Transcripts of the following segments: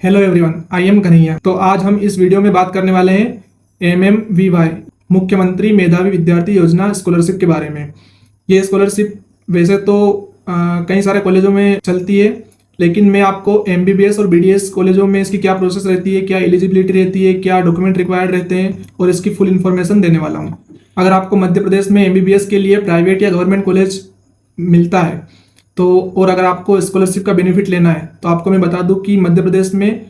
Hello everyone, I am Kanhaiya. तो आज हम इस वीडियो में बात करने वाले हैं MMVY मुख्यमंत्री मेधावी विद्यार्थी योजना स्कॉलरशिप के बारे में। ये स्कॉलरशिप वैसे तो कई सारे कॉलेजों में चलती है, लेकिन मैं आपको MBBS और BDS कॉलेजों में इसकी क्या प्रोसेस रहती है, क्या एलिजिबिलिटी रहती है, क्या डॉक्यूमेंट रिक्वायर्ड रहते हैं और इसकी फुल इन्फॉर्मेशन देने वाला हूँ। अगर आपको मध्य प्रदेश में MBBS के लिए प्राइवेट या गवर्नमेंट कॉलेज मिलता है तो, और अगर आपको स्कॉलरशिप का बेनिफिट लेना है तो आपको मैं बता दूं कि मध्य प्रदेश में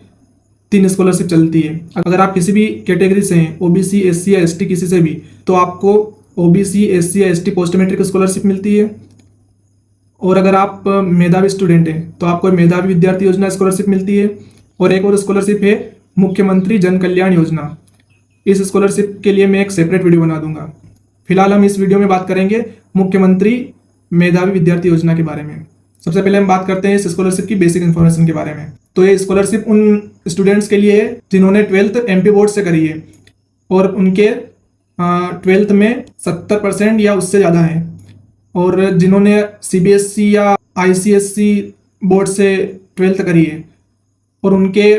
3 स्कॉलरशिप चलती है। अगर आप किसी भी कैटेगरी से हैं, OBC, SC या ST किसी से भी, तो आपको OBC, SC या ST पोस्ट मैट्रिक स्कॉलरशिप मिलती है। और अगर आप मेधावी स्टूडेंट हैं तो आपको मेधावी विद्यार्थी योजना स्कॉलरशिप मिलती है। और एक और स्कॉलरशिप है मुख्यमंत्री जन कल्याण योजना। इस स्कॉलरशिप के लिए मैं एक सेपरेट वीडियो बना दूंगा। फिलहाल हम इस वीडियो में बात करेंगे मुख्यमंत्री मेधावी विद्यार्थी योजना के बारे में। सबसे पहले हम बात करते हैं इस स्कॉलरशिप की बेसिक इन्फॉर्मेशन के बारे में। तो ये स्कॉलरशिप उन स्टूडेंट्स के लिए है जिन्होंने 12th MP बोर्ड से करी है और उनके 12th में 70% या उससे ज़्यादा है, और जिन्होंने CBSE या ICSE बोर्ड से 12th करी है और उनके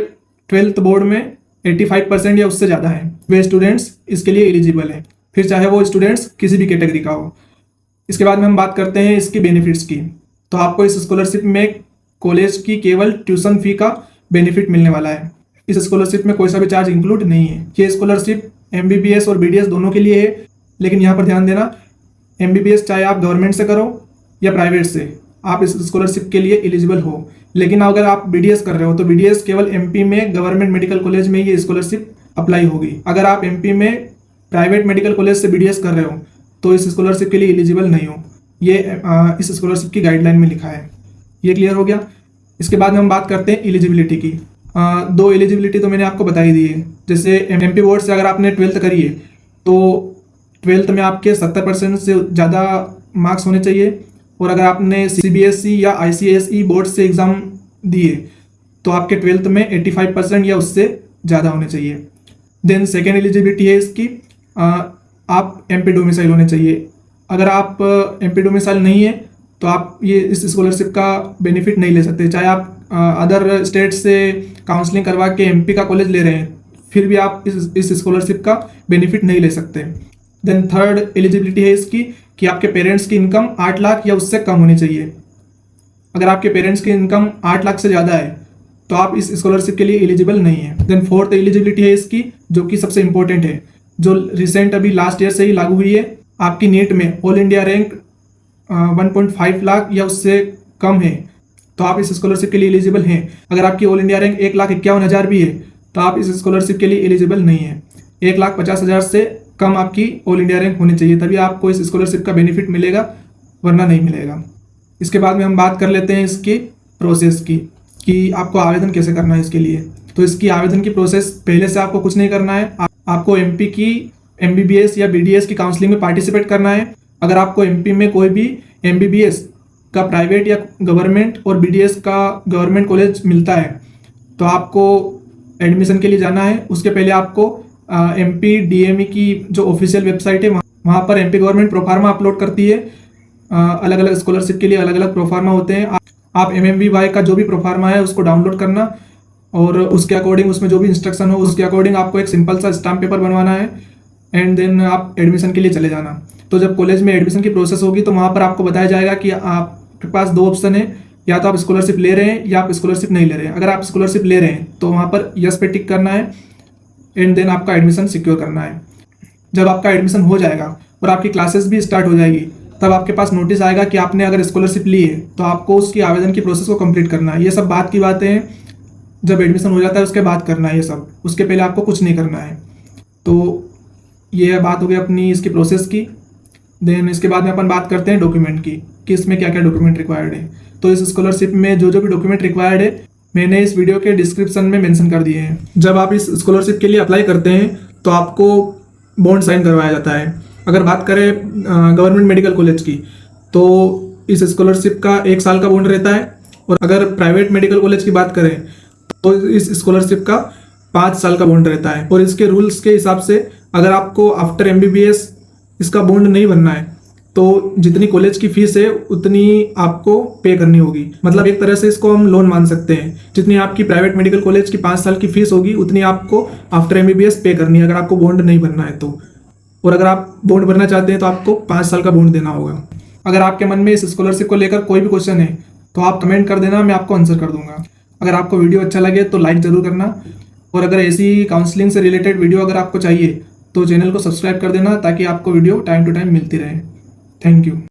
12th बोर्ड में 85% या उससे ज़्यादा है, वे स्टूडेंट्स इसके लिए एलिजिबल हैं, फिर चाहे वो स्टूडेंट्स किसी भी कैटेगरी का हो। इसके बाद में हम बात करते हैं इसके बेनिफिट्स की। तो आपको इस स्कॉलरशिप में कॉलेज की केवल ट्यूशन फी का बेनिफिट मिलने वाला है। इस स्कॉलरशिप में कोई सा भी चार्ज इंक्लूड नहीं है। ये स्कॉलरशिप MBBS और BDS दोनों के लिए है, लेकिन यहाँ पर ध्यान देना, MBBS चाहे आप गवर्नमेंट से करो या प्राइवेट से, आप इस स्कॉलरशिप के लिए एलिजिबल हो। लेकिन अगर आप BDS कर रहे हो तो BDS केवल MP में गवर्नमेंट मेडिकल कॉलेज में ये स्कॉलरशिप अप्लाई होगी। अगर आप MP में प्राइवेट मेडिकल कॉलेज से BDS कर रहे हो तो इस स्कॉलरशिप के लिए एलिजिबल नहीं हो। ये इस स्कॉलरशिप की गाइडलाइन में लिखा है। ये क्लियर हो गया। इसके बाद में हम बात करते हैं एलिजिबिलिटी की। 2 एलिजिबिलिटी तो मैंने आपको बताई दी है। जैसे MP बोर्ड से अगर आपने 12th करी है तो 12th में आपके 70% से ज़्यादा मार्क्स होने चाहिए, और अगर आपने CBSE या ICSE बोर्ड से एग्ज़ाम दिए तो आपके 12th में 85% या उससे ज़्यादा होने चाहिए। देन सेकेंड एलिजिबिलिटी है इसकी, आप MP डोमिसाइल होने चाहिए। अगर आप MP डोमिसाइल नहीं है तो आप ये इस स्कॉलरशिप का बेनिफिट नहीं ले सकते। चाहे आप अदर स्टेट से काउंसलिंग करवा के MP का कॉलेज ले रहे हैं, फिर भी आप इस स्कॉलरशिप का बेनिफिट नहीं ले सकते। देन थर्ड एलिजिबिलिटी है इसकी कि आपके पेरेंट्स की इनकम 8 लाख या उससे कम होनी चाहिए। अगर आपके पेरेंट्स की इनकम 8 लाख से ज़्यादा है तो आप इस स्कॉलरशिप के लिए एलिजिबल नहीं है। देन फोर्थ एलिजिबिलिटी है इसकी, जो कि सबसे इंपॉर्टेंट है, जो रिसेंट अभी लास्ट ईयर से ही लागू हुई है। आपकी नीट में ऑल इंडिया रैंक 1.5 लाख या उससे कम है तो आप इस स्कॉलरशिप के लिए एलिजिबल हैं। अगर आपकी ऑल इंडिया रैंक 1,51,000 भी है तो आप इस स्कॉलरशिप के लिए एलिजिबल नहीं है। 1,50,000 से कम आपकी ऑल इंडिया रैंक होनी चाहिए, तभी आपको इस स्कॉलरशिप का बेनिफिट मिलेगा, वरना नहीं मिलेगा। इसके बाद में हम बात कर लेते हैं इसकी प्रोसेस की, कि आपको आवेदन कैसे करना है इसके लिए। तो इसकी आवेदन की प्रोसेस, पहले से आपको कुछ नहीं करना है। आपको MP की MBBS या BDS की काउंसलिंग में पार्टिसिपेट करना है। अगर आपको MP में कोई भी MBBS का प्राइवेट या गवर्नमेंट और BDS का गवर्नमेंट कॉलेज मिलता है तो आपको एडमिशन के लिए जाना है। उसके पहले आपको MP DME की जो ऑफिशियल वेबसाइट है वहाँ पर MP गवर्नमेंट प्रोफार्मा अपलोड करती है। अलग अलग स्कॉलरशिप के लिए अलग अलग प्रोफार्मा होते हैं। आप MMVY का जो भी प्रोफार्मा है उसको डाउनलोड करना, और उसके अकॉर्डिंग उसमें जो भी इंस्ट्रक्शन हो उसके अकॉर्डिंग आपको एक सिंपल सा स्टाम्प पेपर बनवाना है, एंड देन आप एडमिशन के लिए चले जाना। तो जब कॉलेज में एडमिशन की प्रोसेस होगी तो वहाँ पर आपको बताया जाएगा कि आपके पास 2 ऑप्शन है, या तो आप स्कॉलरशिप ले रहे हैं या आप स्कॉलरशिप नहीं ले रहे हैं। अगर आप स्कॉलरशिप ले रहे हैं तो वहाँ पर यस पे टिक करना है, एंड देन आपका एडमिशन सिक्योर करना है। जब आपका एडमिशन हो जाएगा और आपकी क्लासेस भी स्टार्ट हो जाएगी, तब आपके पास नोटिस आएगा कि आपने अगर स्कॉलरशिप ली है तो आपको उसकी आवेदन की प्रोसेस को कंप्लीट करना है। ये सब बात की बातें हैं, जब एडमिशन हो जाता है उसके बाद करना है ये सब, उसके पहले आपको कुछ नहीं करना है। तो ये बात हो गई अपनी इसकी प्रोसेस की। देन इसके बाद में अपन बात करते हैं डॉक्यूमेंट की, कि इसमें क्या क्या डॉक्यूमेंट रिक्वायर्ड है। तो इस स्कॉलरशिप में जो जो भी डॉक्यूमेंट रिक्वायर्ड है मैंने इस वीडियो के डिस्क्रिप्शन में मेंशन कर दिए हैं। जब आप इस स्कॉलरशिप के लिए अप्लाई करते हैं तो आपको बॉन्ड साइन करवाया जाता है। अगर बात करें गवर्नमेंट मेडिकल कॉलेज की तो इस स्कॉलरशिप का 1 साल का बॉन्ड रहता है, और अगर प्राइवेट मेडिकल कॉलेज की बात करें तो इस स्कॉलरशिप का 5 साल का बॉन्ड रहता है। और इसके रूल्स के हिसाब से अगर आपको आफ्टर MBBS इसका बॉन्ड नहीं बनना है तो जितनी कॉलेज की फीस है उतनी आपको पे करनी होगी। मतलब एक तरह से इसको हम लोन मान सकते हैं। जितनी आपकी प्राइवेट मेडिकल कॉलेज की 5 साल की फीस होगी उतनी आपको आफ्टर एमबीबीएस पे करनी है, अगर आपको बॉन्ड नहीं भरना है तो। और अगर आप बॉन्ड भरना चाहते हैं तो आपको 5 साल का बॉन्ड देना होगा। अगर आपके मन में इस स्कॉलरशिप को लेकर कोई भी क्वेश्चन है तो आप कमेंट कर देना, मैं आपको आंसर कर दूंगा। अगर आपको वीडियो अच्छा लगे तो लाइक ज़रूर करना, और अगर ऐसी काउंसलिंग से रिलेटेड वीडियो अगर आपको चाहिए तो चैनल को सब्सक्राइब कर देना ताकि आपको वीडियो टाइम टू टाइम मिलती रहे। Thank you.